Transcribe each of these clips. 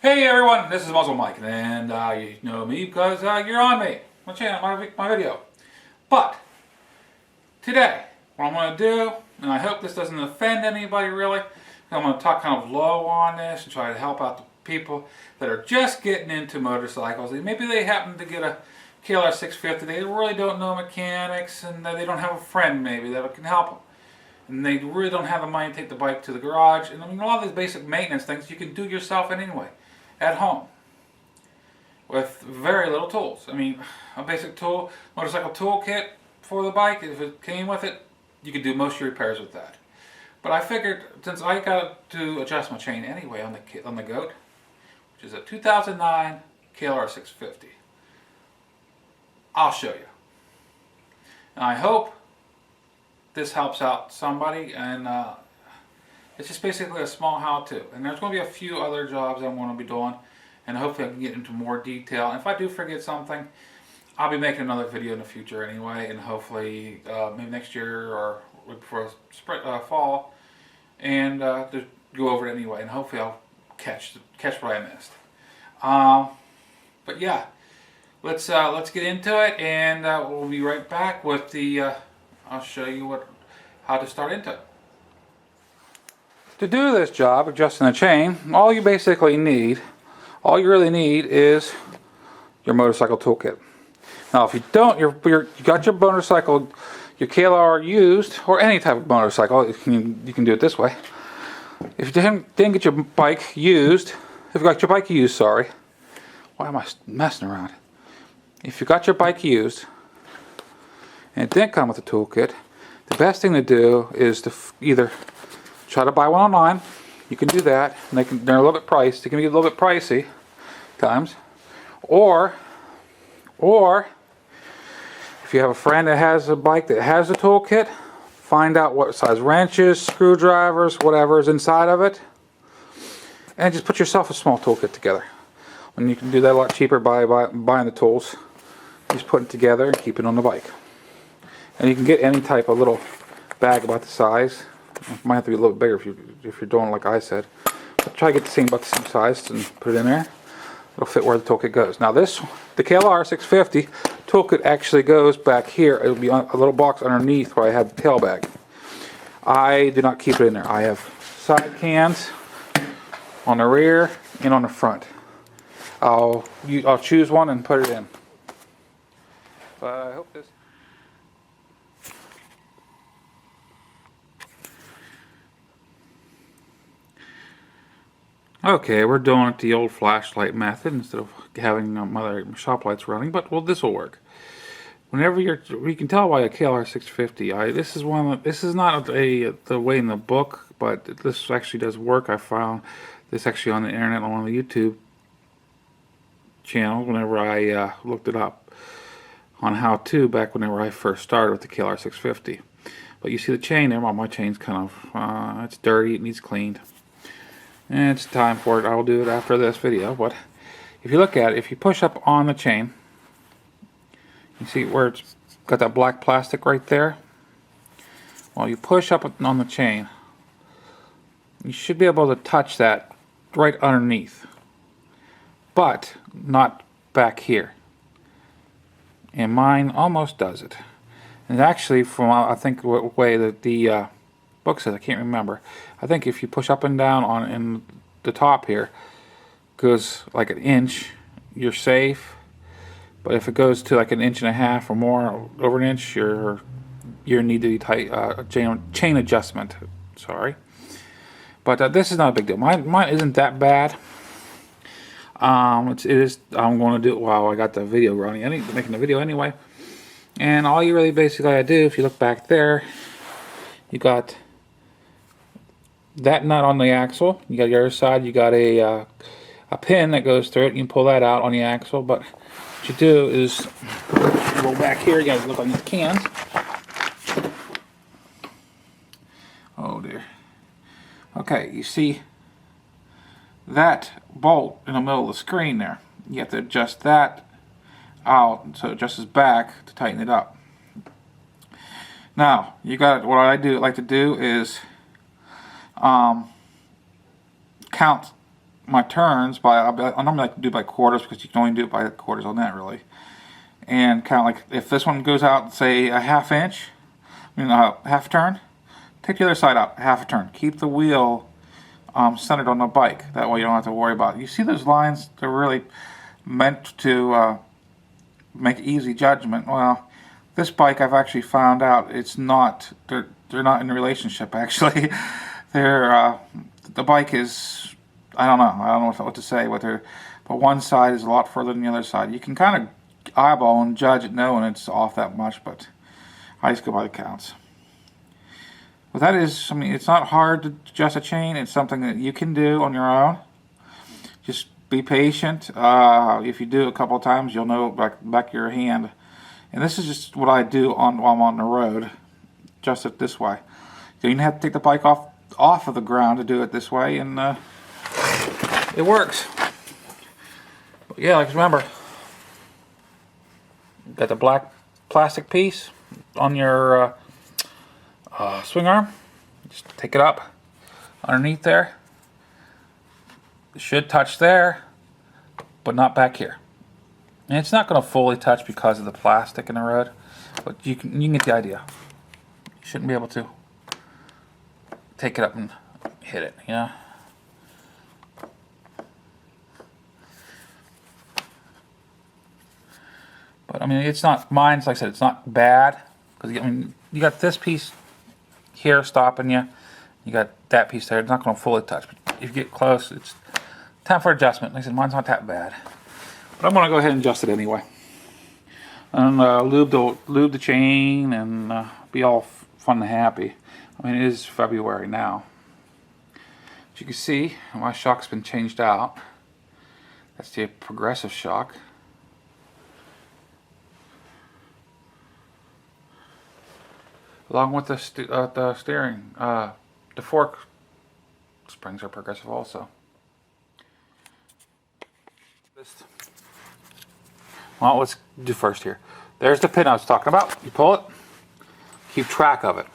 Hey everyone, this is MuzzleMike, and you know me because you're on me, my channel, my video. But today, what I'm going to do, and I hope this doesn't offend anybody really, I'm going to talk kind of low on this and try to help out the people that are just getting into motorcycles. Maybe they happen to get a KLR 650, they really don't know mechanics, and they don't have a friend maybe that can help them. And they really don't have the money to take the bike to the garage. And I mean, a lot of these basic maintenance things you can do yourself anyway, at home, with very little tools. I mean, a basic tool, motorcycle toolkit for the bike, if it came with it, you could do most of your repairs with that. But I figured, since I got to adjust my chain anyway on the goat, which is a 2009 KLR 650, I'll show you. And I hope this helps out somebody, and it's just basically a small how-to. And there's going to be a few other jobs I'm going to be doing, and hopefully I can get into more detail. And if I do forget something, I'll be making another video in the future anyway, and hopefully maybe next year or before fall, and just go over it anyway, and hopefully I'll catch what I missed. But yeah, let's get into it, and we'll be right back with the. I'll show you how to start into it. To do this job, adjusting the chain, all you really need is your motorcycle toolkit. Now, if you don't, you got your motorcycle, your KLR used, or any type of motorcycle, you can do it this way. If you didn't get your bike used, sorry, why am I messing around? If you got your bike used, and it didn't come with a toolkit, the best thing to do is to either try to buy one online. You can do that, and they're a little bit pricey. They can be a little bit pricey times. Or if you have a friend that has a bike that has a toolkit, find out what size wrenches, screwdrivers, whatever is inside of it, and just put yourself a small toolkit together. And you can do that a lot cheaper by buying the tools. Just put it together and keep it on the bike. And you can get any type of little bag about the size. It might have to be a little bit bigger if you're doing like I said. But try to get about the same size and put it in there. It'll fit where the toolkit goes. Now the KLR 650 toolkit actually goes back here. It'll be on a little box underneath where I have the tail bag. I do not keep it in there. I have side cans on the rear and on the front. I'll choose one and put it in. But I hope this. Okay, we're doing it the old flashlight method instead of having other shop lights running, but well, this will work. Whenever you can tell by a KLR 650. This is not the way in the book, but this actually does work. I found this actually on the internet on one of the YouTube channels whenever I looked it up on how to back whenever I first started with the KLR 650. But you see the chain there. Well, my chain's kind of it's dirty. It needs cleaned. And it's time for it. I will do it after this video. But if you look at it, if you push up on the chain, you see where it's got that black plastic right there? Well, you push up on the chain, you should be able to touch that right underneath, but not back here. And mine almost does it. And actually, from I think the way that the book says, I can't remember. I think if you push up and down in the top here, goes like an inch, you're safe. But if it goes to like an inch and a half or more, over an inch, you need to be tight chain adjustment. Sorry, but this is not a big deal. Mine isn't that bad. It is. I'm going to do it while I got the video running. Making the video anyway. And all you really basically gotta do, if you look back there, you got that nut on the axle. You got the other side. You got a pin that goes through it. You can pull that out on the axle. But what you do is you go back here. You gotta look on these cans. Oh dear. Okay, you see that bolt in the middle of the screen there. You have to adjust that out so it adjusts back to tighten it up. Now you got what I like to do is count my turns by, I normally like to do by quarters because you can only do it by quarters on that really. And kind of like if this one goes out, say a half inch, half a turn, take the other side out, half a turn. Keep the wheel centered on the bike. That way you don't have to worry about it. You see those lines? They're really meant to make easy judgment. Well, this bike I've actually found out it's not. They're not in a relationship actually. They're the bike is, I don't know what to say with her, but one side is a lot further than the other side. You can kind of eyeball and judge it knowing it's off that much, but I just go by the counts. But that is, I mean, it's not hard to adjust a chain. It's something that you can do on your own. Just be patient. If you do it a couple of times, you'll know back of your hand. And this is just what I do while I'm on the road. Adjust it this way. You don't even have to take the bike off of the ground to do it this way, and it works. But yeah, like remember, got the black plastic piece on your swing arm. Just take it up underneath there. It should touch there, but not back here. And it's not going to fully touch because of the plastic in the road, but you can get the idea. You shouldn't be able to take it up and hit it, you know. But I mean, it's not, mine's like I said, it's not bad, because I mean, you got this piece here stopping you, you got that piece there. It's not going to fully touch, but if you get close, it's time for adjustment. Like I said, mine's not that bad, but I'm going to go ahead and adjust it anyway, and lube the chain, and be all fun and happy. I mean, it is February now. As you can see, my shock's been changed out. That's the progressive shock. Along with the steering, the fork springs are progressive also. Well, let's do first here. There's the pin I was talking about. You pull it, keep track of it.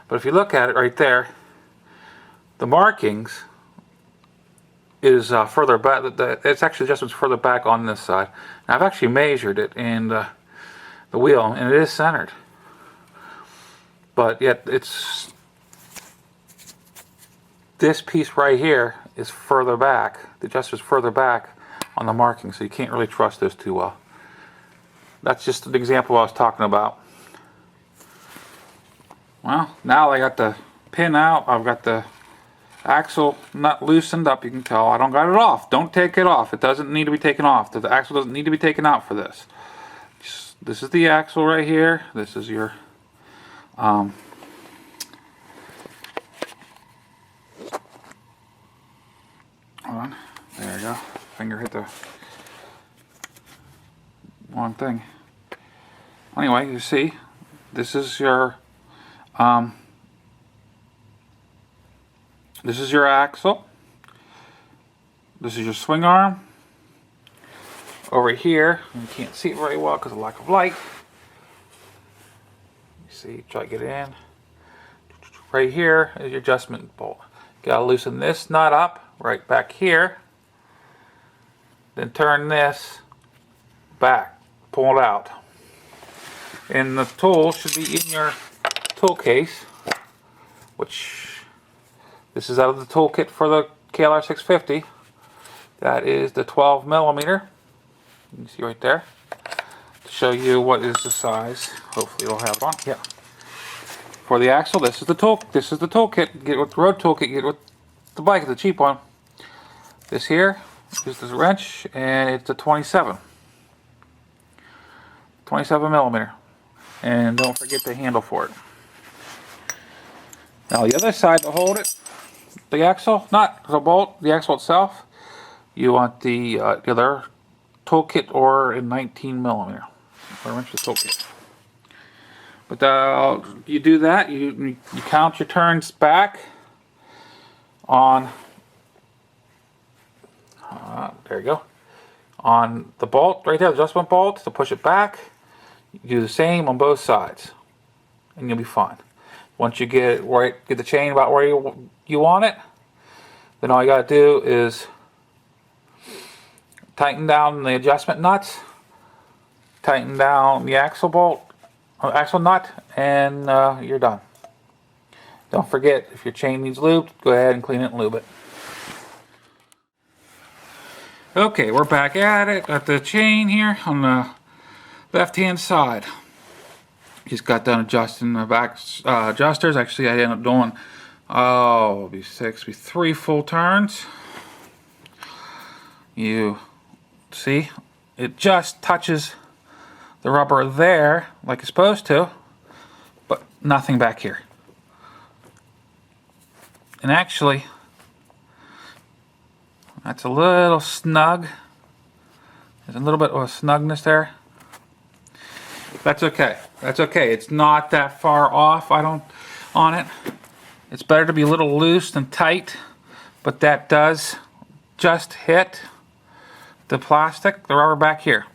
But if you look at it right there, the markings is further back. It's actually adjustments further back on this side. Now, I've actually measured it in the wheel, and it is centered. But yet, it's this piece right here is further back. The adjuster's further back on the marking, so you can't really trust those too well. That's just an example I was talking about. Well, now I got the pin out. I've got the axle nut loosened up. You can tell I don't got it off. Don't take it off. It doesn't need to be taken off. The axle doesn't need to be taken out for this. This is the axle right here. This is your hold on. There you go. Finger hit the wrong thing. Anyway, you see, this is your axle. This is your swing arm. Over here, you can't see it very well because of lack of light. You see, try to get it in. Right here is your adjustment bolt. You gotta loosen this nut up right back here. Then turn this back, pull it out. And the tool should be in your tool case, which this is out of the toolkit for the KLR 650. That is the 12 millimeter. You can see right there. To show you what is the size. Hopefully it'll have it on. Yeah. For the axle, this is the tool. This is the toolkit. Get it with the road toolkit. Get it with the bike, the cheap one. This here is the wrench, and it's a 27 millimeter. And don't forget the handle for it. Now the other side to hold it, the axle, not the bolt, the axle itself, you want the other toolkit or in 19 millimeter. Or wrench the toolkit. But you do that, you count your turns back on, there you go, on the bolt right there, the adjustment bolt to push it back. You do the same on both sides, and you'll be fine. Once you get the chain about where you want it, then all you got to do is tighten down the adjustment nuts, tighten down the axle nut, and you're done. Don't forget, if your chain needs lubed, go ahead and clean it and lube it. Okay, we're back at it. Got the chain here on the left-hand side. Just got done adjusting the back adjusters. Actually, I ended up doing, it'll be 3 full turns. You see, it just touches the rubber there like it's supposed to, but nothing back here. And actually, that's a little snug. There's a little bit of a snugness there. That's okay. That's okay. It's not that far off, on it. It's better to be a little loose than tight, but that does just hit the plastic, the rubber back here,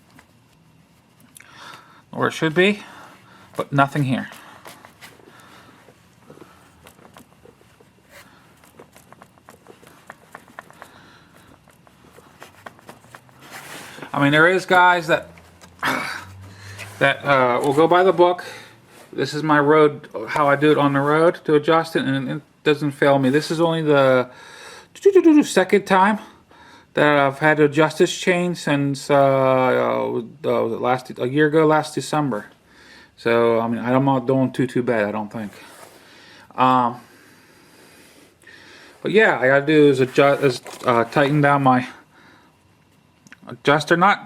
where it should be, but nothing here. I mean, there is guys that will go by the book. This is my road, how I do it on the road to adjust it, and it doesn't fail me. This is only the second time that I've had to adjust this chain since a year ago, last December. So I mean, I'm not doing too bad, I don't think. But yeah, I gotta do is tighten down my adjuster nut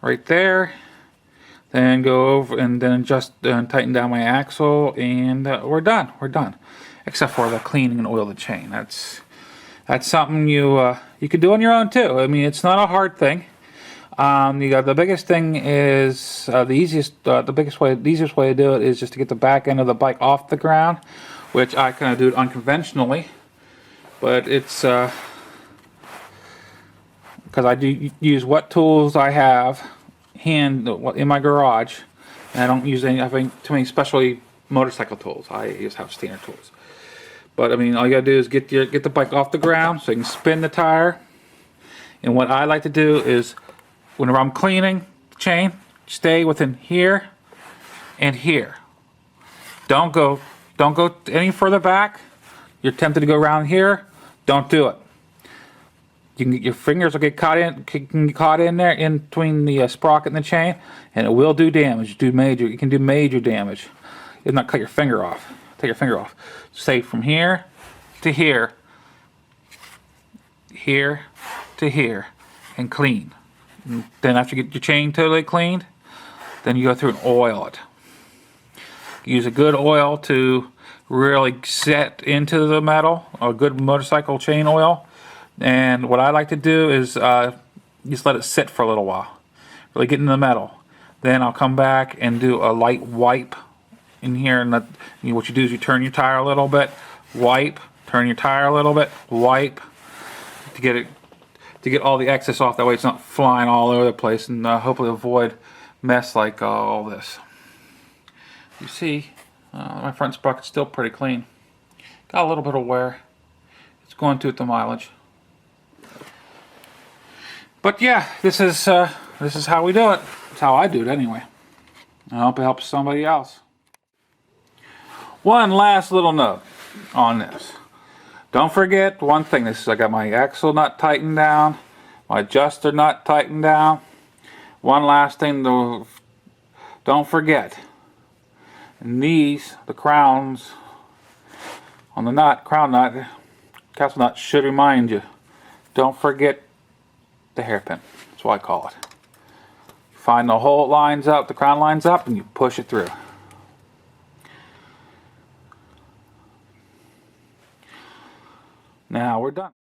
right there, then go over and then tighten down my axle, and we're done. Except for the cleaning and oil the chain. That's something you can do on your own too. I mean, it's not a hard thing. The biggest thing is the easiest way to do it is just to get the back end of the bike off the ground, which I kind of do it unconventionally, but it's because I do use what tools I have in my garage, and I don't use too many specialty motorcycle tools. I just have standard tools. But I mean, all you gotta do is get the bike off the ground so you can spin the tire. And what I like to do is, whenever I'm cleaning the chain, stay within here and here. Don't go any further back. You're tempted to go around here. Don't do it. Your fingers will get caught in there in between the sprocket and the chain, and it will do damage. You can do major damage. If not, cut your finger off. Take your finger off. Say from here to here, here to here, and clean. And then after you get your chain totally cleaned, then you go through and oil it. Use a good oil to really set into the metal, a good motorcycle chain oil. And what I like to do is just let it sit for a little while, really get into the metal. Then I'll come back and do a light wipe in here, and what you do is you turn your tire a little bit, wipe, turn your tire a little bit, wipe, to get all the excess off. That way it's not flying all over the place, and hopefully avoid mess like all this. You see, my front sprocket's still pretty clean. Got a little bit of wear. It's going to at the mileage. But yeah, this is how we do it. It's how I do it anyway. I hope it helps somebody else. One last little note on this. Don't forget one thing. I got my axle nut tightened down, my adjuster nut tightened down. One last thing though, don't forget. And these, the crowns on the crown nut, capsule nut should remind you. Don't forget the hairpin. That's what I call it. Find the hole lines up, the crown lines up, and you push it through. Now we're done.